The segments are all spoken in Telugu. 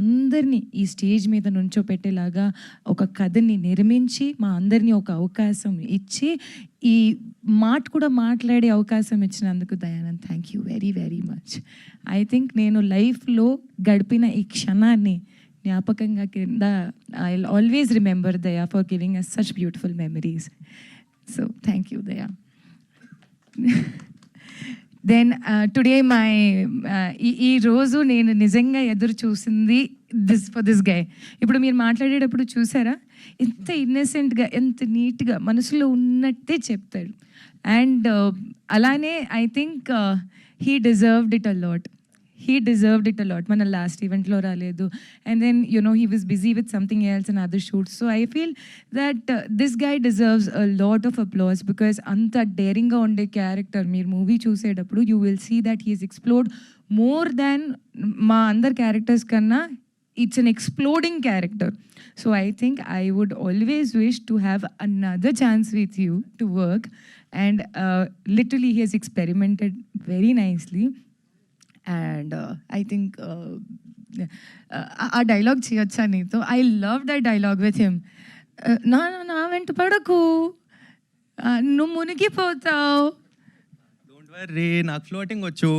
అందరినీ ఈ స్టేజ్ మీద నుంచోపెట్టేలాగా ఒక కథని నిర్మించి మా అందరినీ ఒక అవకాశం ఇచ్చి ఈ మాట కూడా మాట్లాడే అవకాశం ఇచ్చినందుకు Dayanand thank you very very much. I think నేను లైఫ్లో గడిపిన ఈ క్షణాన్ని జ్ఞాపకంగా కింద I always remember Daya for giving us such beautiful memories. So thank you Daya. Then today my ఈ రోజు నేను నిజంగా ఎదురు చూసింది ఫర్ దిస్ గై. ఇప్పుడు మీరు మాట్లాడేటప్పుడు చూసారా ఎంత ఇన్నసెంట్గా ఎంత నీట్గా మనసులో ఉన్నట్టే చెప్తాడు. అండ్ అలానే I think he deserved it a lot. మన లాస్ట్ ఈవెంట్లో రాలేదు. And then he was busy with something else and other shoots. So I feel that this guy deserves a lot of applause because anta daring ga unde character meer movie చూసేటప్పుడు you will see that he has explored more than మా అందర్ characters కన్నా. It's an exploding character. So I think I would always wish to have another chance with you to work. And literally he has experimented very nicely. And I think ఆ డైలాగ్ చేయొచ్చా నీతో? I love that dialogue with him. నా వెంట పడకు, నువ్వు మునిగిపోతావు. డోంట్ వర్రీ, నాకు ఫ్లోటింగ్ వచ్చు.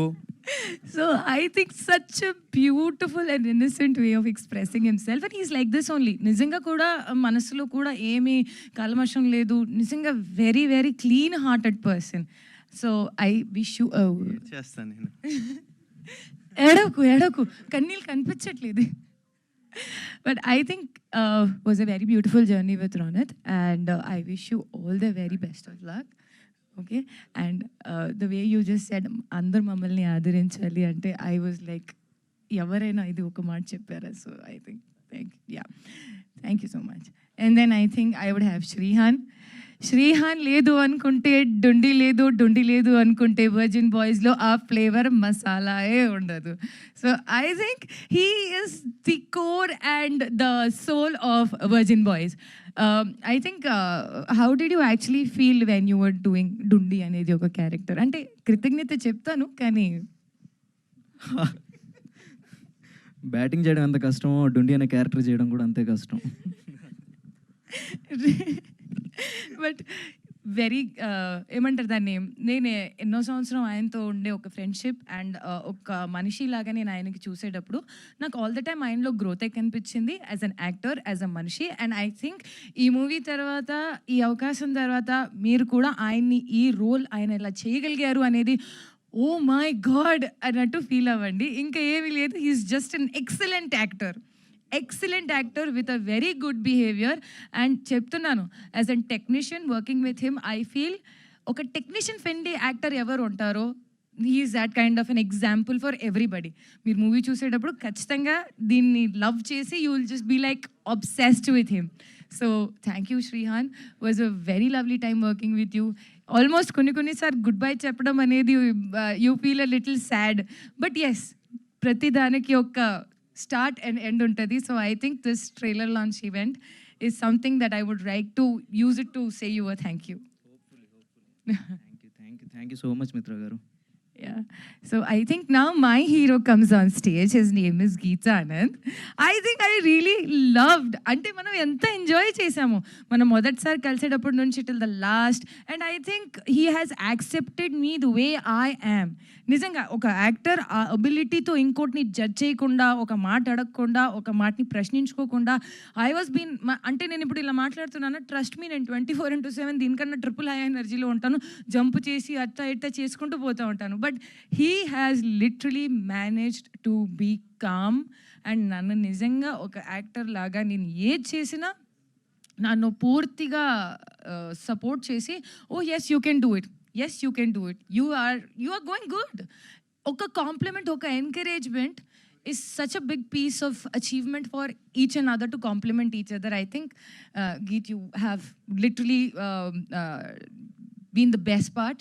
So I think such a beautiful and innocent way of expressing himself, and he's like this only. నిజంగా కూడా మనసులో కూడా ఏమీ కల్మషం లేదు. నిజంగా very very clean hearted person. So I wish you చేస్తాను నేను. ఏడకు కన్నీళ్ళు కనిపించట్లేదు. But I think was a very beautiful journey with Ronit and I wish you all the very best of luck. Okay, and the way you just said అందరు మమ్మల్ని ఆదరించాలి అంటే ఐ వాజ్ లైక్ ఎవరైనా ఇది ఒక మాట చెప్పారా? So I think thank you so much. And then I think I would have Srihan లేదు అనుకుంటే డుండి లేదు, డుండి లేదు అనుకుంటే వర్జిన్ బాయ్స్లో ఆ ఫ్లేవర్ మసాలాయే ఉండదు. So I think he is the core and the soul of Virgin Boys. I think how did you actually feel when you were doing Dundi అనేది ఒక క్యారెక్టర్? అంటే కృతజ్ఞత చెప్తాను కానీ బ్యాటింగ్ చేయడం ఎంత కష్టమో డుండి అనే క్యారెక్టర్ చేయడం కూడా అంతే కష్టం. బట్ వెరీ ఏమంటారు దాన్ని, నేను ఎన్నో సంవత్సరం ఆయనతో ఉండే ఒక ఫ్రెండ్షిప్ అండ్ ఒక మనిషిలాగా నేను ఆయనకి చూసేటప్పుడు నాకు ఆల్ ద టైమ్ ఆయనలో గ్రోత్ కనిపించింది as an actor, as a మనిషి. అండ్ ఐ థింక్ ఈ మూవీ తర్వాత, ఈ అవకాశం తర్వాత మీరు కూడా ఆయన్ని ఈ రోల్ ఆయన ఇలా చేయగలిగారు అనేది ఓ మై గాడ్ అన్నట్టు ఫీల్ అవ్వండి. ఇంకా ఏమీ లేదు, he is just an excellent actor with a very good behaviour. And చెప్తున్నాను, as an technician working with him I feel ఒక టెక్నీషియన్ ఫ్రెండ్లీ యాక్టర్ ఎవరు ఉంటారో he is that kind of an example for everybody. మీరు మూవీ చూసేటప్పుడు ఖచ్చితంగా దీన్ని లవ్ చేసి you will just be like obsessed with him. So thank you Shrihan, was a very lovely time working with you. Almost కొన్నిసార్లు గుడ్ బై చెప్పడం అనేది you feel a little sad, but yes ప్రతిదానికి ఒక స్టార్ట్ అండ్ ఎండ్ ఉంటుంది. So I think this trailer launch event is something that I would like to use it to say you a thank you. Thank you so much Mitra గారు. Yeah. So I think now my hero comes on stage. His name is Geeta Anand. I think I really loved. Ante manam enta enjoy chesamu. Manam modatisari kalisedapudu nunchi till the last. And I think he has accepted me the way I am. నిజంగా ఒక యాక్టర్ ఆ అబిలిటీతో ఇంకోటిని జడ్జ్ చేయకుండా, ఒక మాట అడగకుండా, ఒక మాటని ప్రశ్నించుకోకుండా ఐ వాజ్ బీన్ అంటే నేను ఇప్పుడు ఇలా మాట్లాడుతున్నాను, ట్రస్ట్ మీ నేను 24/7 దీనికన్నా ట్రిపుల్ హై ఎనర్జీలో ఉంటాను, జంప్ చేసి అట్లా ఇట్లా చేసుకుంటూ పోతూ ఉంటాను. But he has literally managed to be calm. And నన్ను నిజంగా ఒక యాక్టర్ లాగా నేను ఏది చేసినా నన్ను పూర్తిగా సపోర్ట్ చేసి oh yes you can do it, yes you can do it, you are going good. Oka compliment, oka encouragement is such a big piece of achievement for each and other to compliment each other. I think Geet, you have literally been the best part.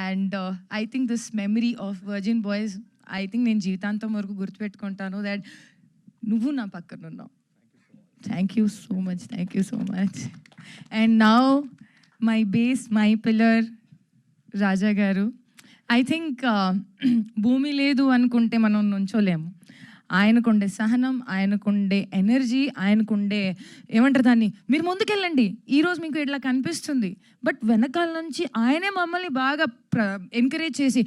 And I think this memory of Virgin Boys, I think నేను జీవితాంతం వరకు గుర్తుపెట్టుకుంటాను that నువ్వు నా పక్కన ఉన్నావు. Thank you so much. And now my base, my pillar, రాజా గారు. ఐ థింక్ భూమి లేదు అనుకుంటే మనం నుంచోలేము, ఆయనకుండే సహనం, ఆయనకుండే ఎనర్జీ, ఆయనకుండే ఏమంటారు దాన్ని, మీరు ముందుకెళ్ళండి, ఈరోజు మీకు ఇట్లా కనిపిస్తుంది, బట్ వెనకాల నుంచి ఆయనే మమ్మల్ని బాగా ఎంకరేజ్ చేసి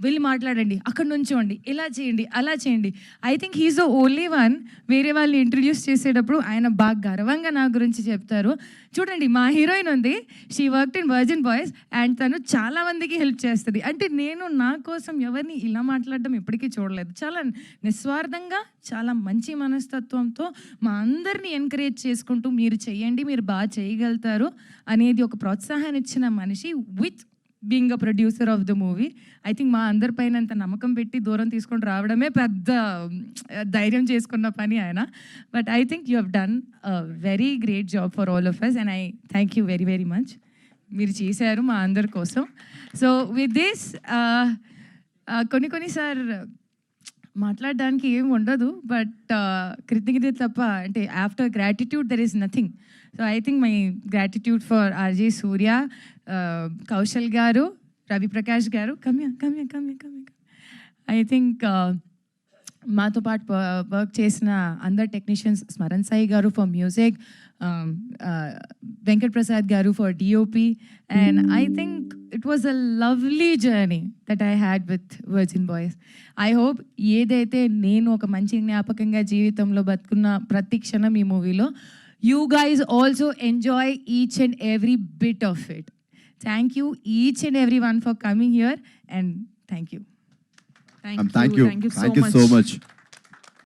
వెళ్ళి మాట్లాడండి, అక్కడ నుంచోండి, ఇలా చేయండి, అలా చేయండి. I think he is the only one వేరే వాళ్ళని ఇంట్రడ్యూస్ చేసేటప్పుడు ఆయన బాగా గర్వంగా నా గురించి చెప్తారు. చూడండి, మా హీరోయిన్ ఉంది, she worked in virgin boys and తను చాలా మందికి హెల్ప్ చేస్తుంది. అంటే నేను నా కోసం ఎవరిని ఇలా మాట్లాడడం ఎప్పటికీ చూడలేదు. చాలా నిస్వార్థంగా, చాలా మంచి మనస్తత్వంతో మా అందరినీ ఎంకరేజ్ చేసుకుంటూ మీరు చెయ్యండి, మీరు బాగా చేయగలుగుతారు అనేది ఒక ప్రోత్సాహాన్ని ఇచ్చిన మనిషి, with being a producer of the movie. I think మా అందరిపైన అంత నమ్మకం పెట్టి దూరం తీసుకొని రావడమే పెద్ద ధైర్యం చేసుకున్న పని ఆయన. But I think you have done a very great job for all of us and I thank you very very much. మీరు చేశారు మా అందరి కోసం. సో విత్ దిస్ కొన్నిసార్ మాట్లాడడానికి ఏం ఉండదు, బట్ కృతజ్ఞత తప్ప, అంటే after gratitude there is nothing. So I think my gratitude for RJ Surya, Kaushal garu, Ravi Prakash గారు, కమ్య. ఐ థింక్ మాతో పాటు వర్క్ చేసిన అందరు టెక్నీషియన్స్, స్మరణ్ సాయి గారు ఫర్ మ్యూజిక్, వెంకట్ ప్రసాద్ గారు for DOP, and I think it was a lovely journey that I had with virgin Boys. I hope ఏదైతే నేను ఒక మంచి జ్ఞాపకంగా జీవితంలో బతుకున్న ప్రతి క్షణం ఈ మూవీలో, you guys also enjoy each and every bit of it. Thank you each and everyone for coming here, and thank you. Thank you so much.